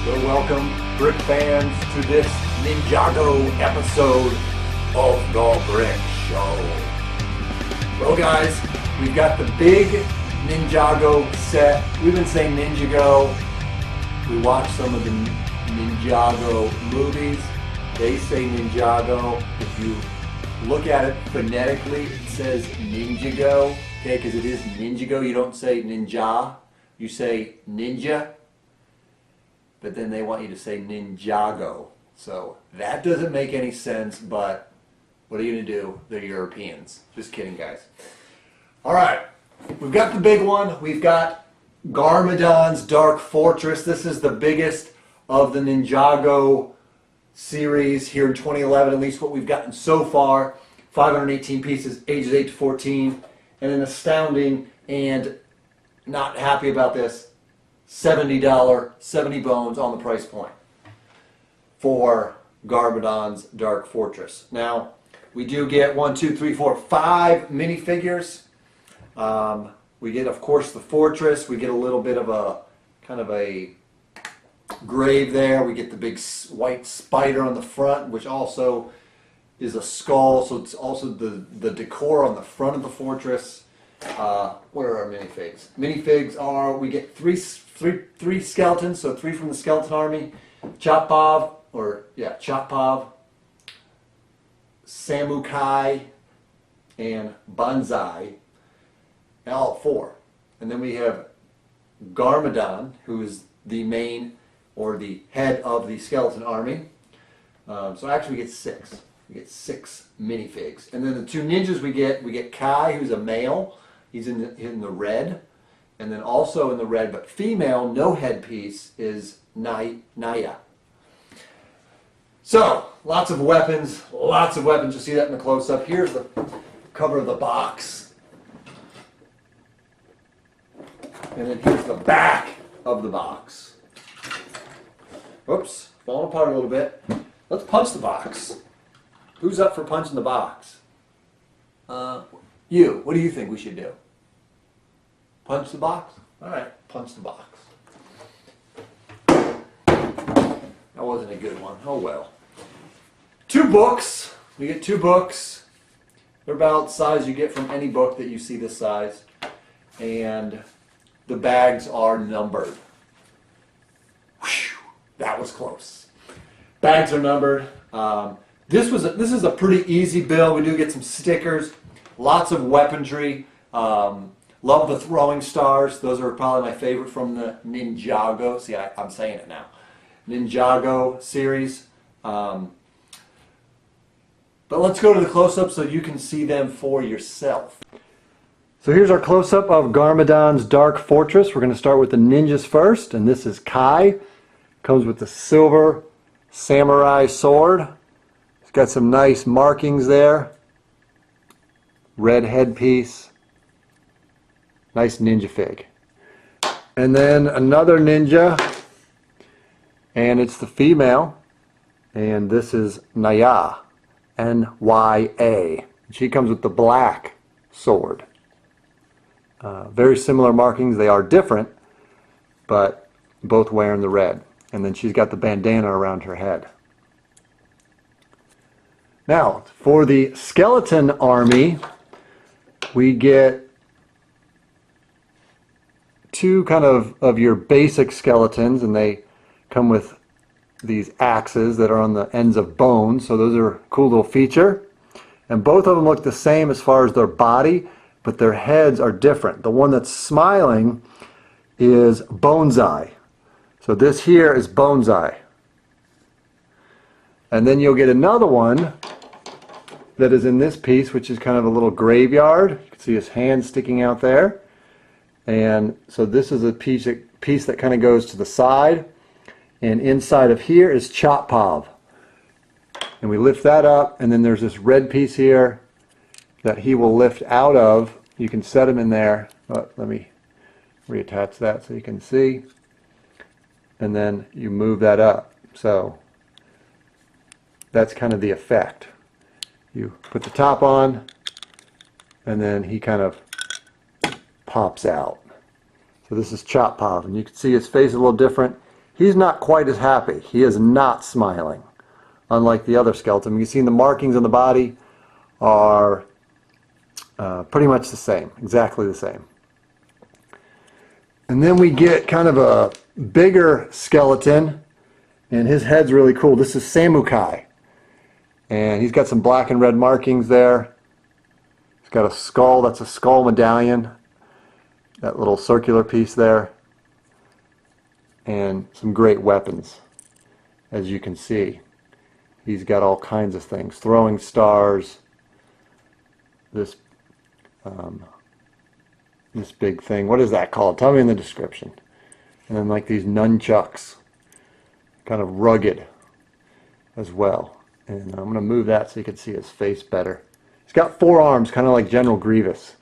So welcome, brick fans, to this Ninjago episode of The Brick Show. Well guys, we've got the big Ninjago set. We've been saying Ninjago. We watched some of the Ninjago movies. They say Ninjago. If you look at it phonetically, it says Ninjago. Okay, because it is Ninjago. You don't say ninja. You say ninja. But then they want you to say Ninjago. So that doesn't make any sense, but what are you going to do? They're Europeans. Just kidding, guys. All right, we've got the big one. We've got Garmadon's Dark Fortress. This is the biggest of the Ninjago series here in 2011, at least what we've gotten so far. 518 pieces, ages 8 to 14, and an astounding and not happy about this, $70, 70 bones on the price point for Garmadon's Dark Fortress. Now, we do get 5 minifigures. We get, of course, the fortress. We get a little bit of a kind of a grave there. We get the big white spider on the front, which also is a skull. So it's also the decor on the front of the fortress. What are our minifigs? Minifigs are, we get three skeletons, so 3 from the skeleton army. Chopov, Samukai, and Banzai. All 4. And then we have Garmadon, who is the main or the head of the skeleton army. So actually we get 6. We get 6 minifigs. And then the 2 ninjas we get Kai, who's a male. He's in the red. And then also in the red, but female, no headpiece, is Naya. So, lots of weapons. You'll see that in the close-up. Here's the cover of the box. And then here's the back of the box. Whoops, falling apart a little bit. Let's punch the box. Who's up for punching the box? You. What do you think we should do? Punch the box? All right, punch the box. That wasn't a good one. Oh well. 2 books. We get 2 books. They're about the size you get from any book that you see this size. And the bags are numbered. Whew, that was close. Bags are numbered. This is a pretty easy build. We do get some stickers, lots of weaponry. Love the throwing stars. Those are probably my favorite from the Ninjago. See, I'm saying it now. Ninjago series. But let's go to the close-up so you can see them for yourself. So here's our close-up of Garmadon's Dark Fortress. We're going to start with the ninjas first, and this is Kai. Comes with the silver samurai sword. It's got some nice markings there. Red headpiece. Nice ninja fig. And then another ninja, and it's the female, and this is Naya, N-Y-A. She comes with the black sword. Very similar markings. They are different, but both wearing the red. And then she's got the bandana around her head. Now, for the skeleton army, we get 2 kind of your basic skeletons, and they come with these axes that are on the ends of bones, so those are a cool little feature. And both of them look the same as far as their body, but their heads are different. The one that's smiling is Bonsai. So this here is Bonsai. And then you'll get another one that is in this piece, which is kind of a little graveyard. You can see his hand sticking out there. And so this is a piece that kind of goes to the side. And inside of here is Chopov. And we lift that up, and then there's this red piece here that he will lift out of. You can set him in there. Let me reattach that so you can see. And then you move that up. So that's kind of the effect. You put the top on, and then he kind of pops out. So this is Chopov, and you can see his face is a little different. he's not quite as happy. He is not smiling, unlike the other skeleton. You can see the markings on the body are pretty much the same, exactly the same. And then we get kind of a bigger skeleton, and his head's really cool. This is Samukai, and he's got some black and red markings there. He's got a skull, that's a skull medallion, that little circular piece there, and some great weapons, as you can see. He's got all kinds of things, throwing stars, this big thing. What is that called? Tell me in the description. And then like these nunchucks, kind of rugged as well. And I'm going to move that so you can see his face better. He's got 4 arms, kind of like General Grievous.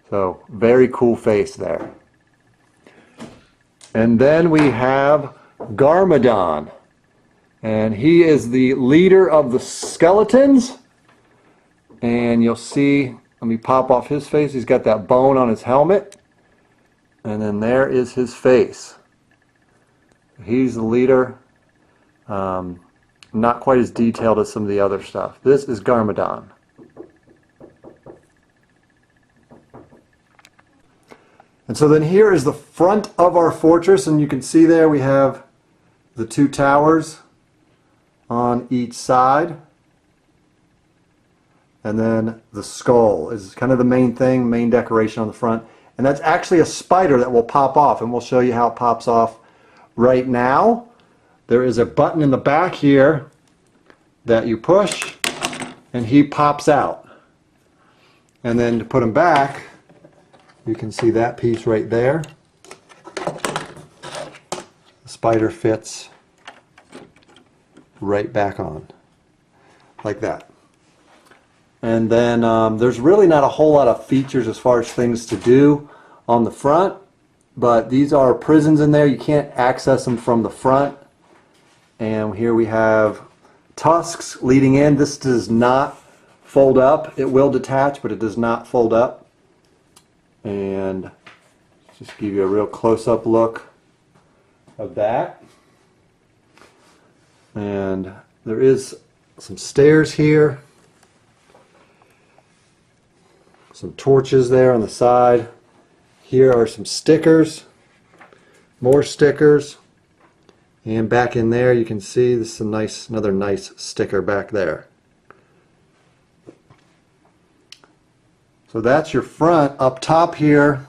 So very cool face there. And then we have Garmadon. And he is the leader of the skeletons. And you'll see, let me pop off his face. He's got that bone on his helmet. And then there is his face. He's the leader. Not quite as detailed as some of the other stuff. This is Garmadon. And so then here is the front of our fortress, and you can see there we have the 2 towers on each side. And then the skull is kind of the main thing, main decoration on the front. And that's actually a spider that will pop off, and we'll show you how it pops off right now. There is a button in the back here that you push, and he pops out. And then to put him back, you can see that piece right there. The spider fits right back on, like that. And then there's really not a whole lot of features as far as things to do on the front, but these are prisons in there. You can't access them from the front. And here we have tusks leading in. This does not fold up. It will detach, but it does not fold up. And just give you a real close-up look of that. And there is some stairs here. Some torches there on the side. Here are some stickers. More stickers. And back in there you can see this is another nice sticker back there. So that's your front. Up top here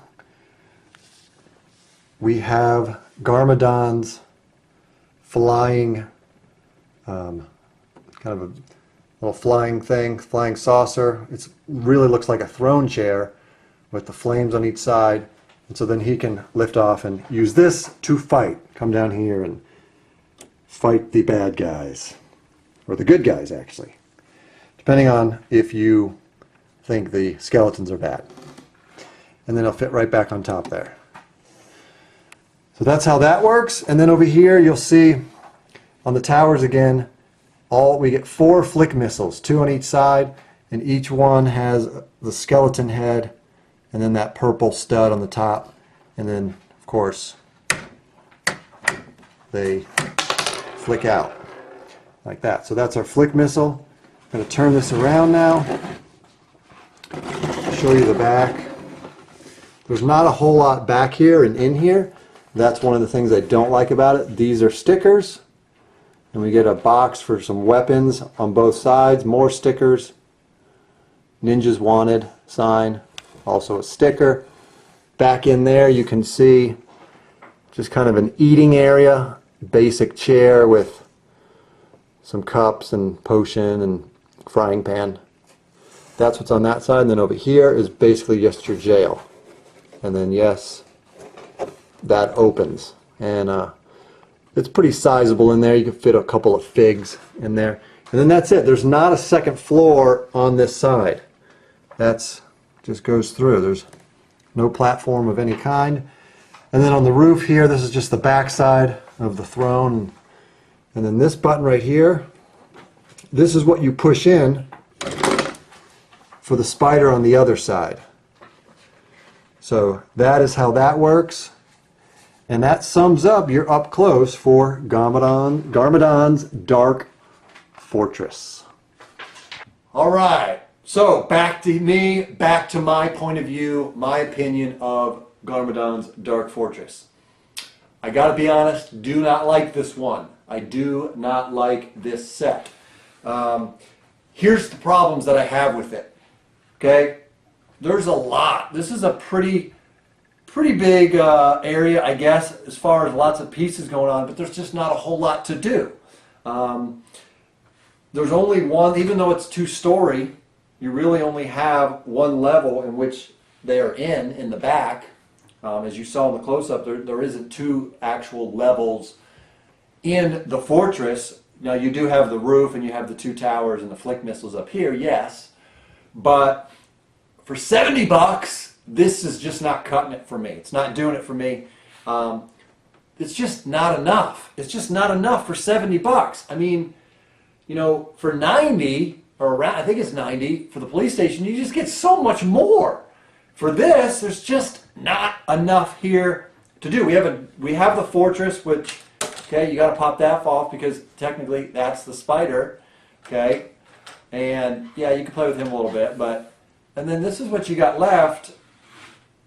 we have Garmadon's flying, kind of a little flying thing, flying saucer. It really looks like a throne chair with the flames on each side. And so then he can lift off and use this to fight. Come down here and fight the bad guys. Or the good guys, actually. Depending on if you think the skeletons are bad. And then he'll fit right back on top there. So that's how that works. And then over here you'll see on the towers again, we get 4 flick missiles, 2 on each side, and each one has the skeleton head and then that purple stud on the top, and then of course they flick out like that. So that's our flick missile. I'm going to turn this around now, show you the back. There's not a whole lot back here and in here. That's one of the things I don't like about it. These are stickers. And we get a box for some weapons on both sides, more stickers, Ninjas Wanted sign, also a sticker. Back in there you can see just kind of an eating area, basic chair with some cups and potion and frying pan. That's what's on that side, and then over here is basically just your jail. And then yes, that opens. And it's pretty sizable in there. You can fit a couple of figs in there. And then that's it. There's not a second floor on this side. That's just goes through. There's no platform of any kind. And then on the roof here, this is just the back side of the throne. And then this button right here, this is what you push in for the spider on the other side. So that is how that works. And that sums up your up close for Garmadon's Dark Fortress. All right, so back to me, back to my point of view, my opinion of Garmadon's Dark Fortress. I gotta be honest, do not like this one. I do not like this set. Here's the problems that I have with it. Okay, there's a lot. This is a pretty big area, I guess, as far as lots of pieces going on, but there's just not a whole lot to do. There's only one, even though it's two-story, you really only have one level in which they are in the back. As you saw in the close-up, there isn't two actual levels in the fortress. Now, you do have the roof and you have the two towers and the flick missiles up here, yes. But for 70 bucks, this is just not cutting it for me. It's not doing it for me. It's just not enough. It's just not enough for 70 bucks. I mean, you know, for 90, or around, I think it's 90, for the police station, you just get so much more. For this, there's just not enough here to do. We have the fortress, which, okay, you got to pop that off because technically that's the spider, okay? And yeah, you can play with him a little bit, but, and then this is what you got left.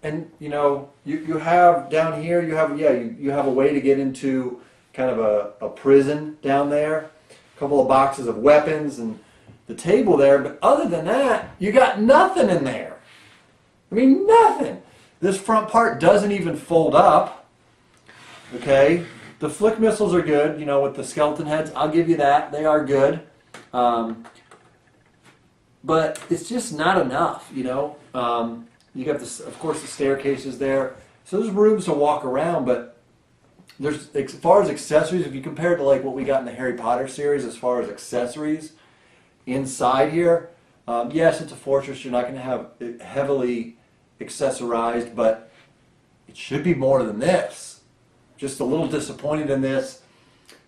And you know, you have down here, you have a way to get into kind of a prison down there. A couple of boxes of weapons and the table there, but other than that, you got nothing in there. I mean, nothing. This front part doesn't even fold up. Okay, the flick missiles are good, you know, with the skeleton heads. I'll give you that. They are good. But it's just not enough, you know. You got this, of course, the staircases there. So there's rooms to walk around, but there's, as far as accessories, if you compare it to like what we got in the Harry Potter series, as far as accessories inside here, yes, it's a fortress. You're not going to have it heavily accessorized, but it should be more than this. Just a little disappointed in this.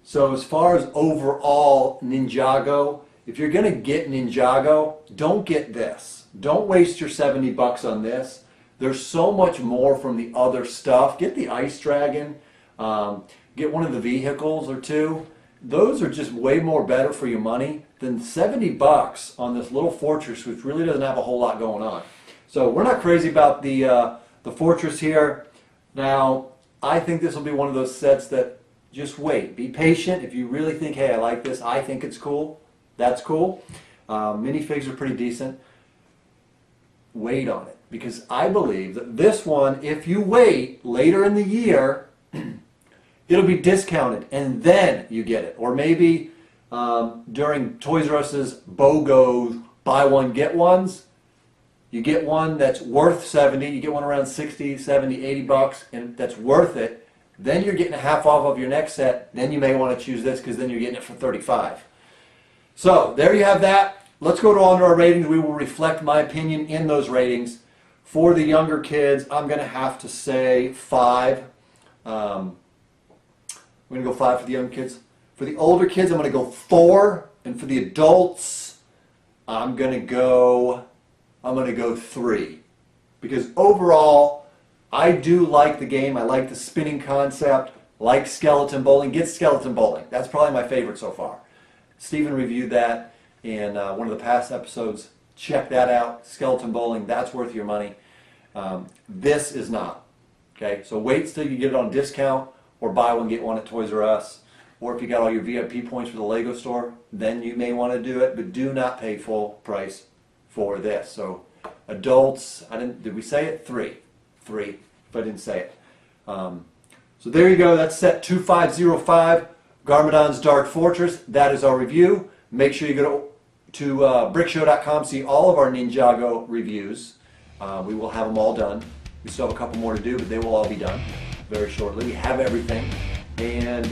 So as far as overall Ninjago, if you're going to get Ninjago, don't get this. Don't waste your 70 bucks on this. There's so much more from the other stuff. Get the Ice Dragon. Get one of the vehicles or two. Those are just way more better for your money than 70 bucks on this little fortress, which really doesn't have a whole lot going on. So we're not crazy about the fortress here. Now, I think this will be one of those sets that just wait. Be patient. If you really think, hey, I like this, I think it's cool, that's cool. Minifigs are pretty decent. Wait on it, because I believe that this one, if you wait later in the year, it'll be discounted and then you get it. Or maybe during Toys R Us's BOGO buy one get ones, you get one that's worth 70, you get one around 60, 70, 80 bucks, and that's worth it. Then you're getting a half off of your next set. Then you may want to choose this because then you're getting it for 35. So there you have that. Let's go on to our ratings. We will reflect my opinion in those ratings. For the younger kids, I'm going to have to say 5. I'm going to go 5 for the young kids. For the older kids, I'm going to go 4. And for the adults, I'm going to go 3. Because overall, I do like the game. I like the spinning concept. Like skeleton bowling. Get skeleton bowling. That's probably my favorite so far. Stephen reviewed that in one of the past episodes. Check that out. Skeleton bowling, that's worth your money. This is not. Okay, so wait till you get it on discount, or buy one get one at Toys R Us, or if you got all your VIP points for the Lego store, then you may want to do it. But do not pay full price for this. So adults, did we say it? 3, if I didn't say it. So there you go. That's set 2505, Garmadon's Dark Fortress. That is our review. Make sure you go to brickshow.com, see all of our Ninjago reviews. We will have them all done. We still have a couple more to do, but they will all be done very shortly. We have everything. And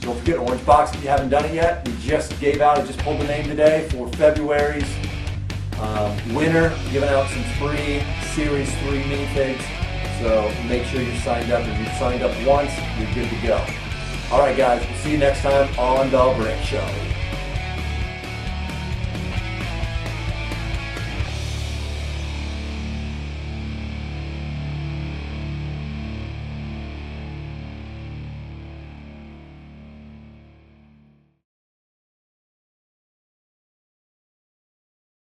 don't forget Orange Box if you haven't done it yet. We just gave out, I just pulled the name today for February's winner, giving out some free Series 3 minifigs. So make sure you're signed up. If you've signed up once, you're good to go. All right, guys, we'll see you next time on The Brick Show.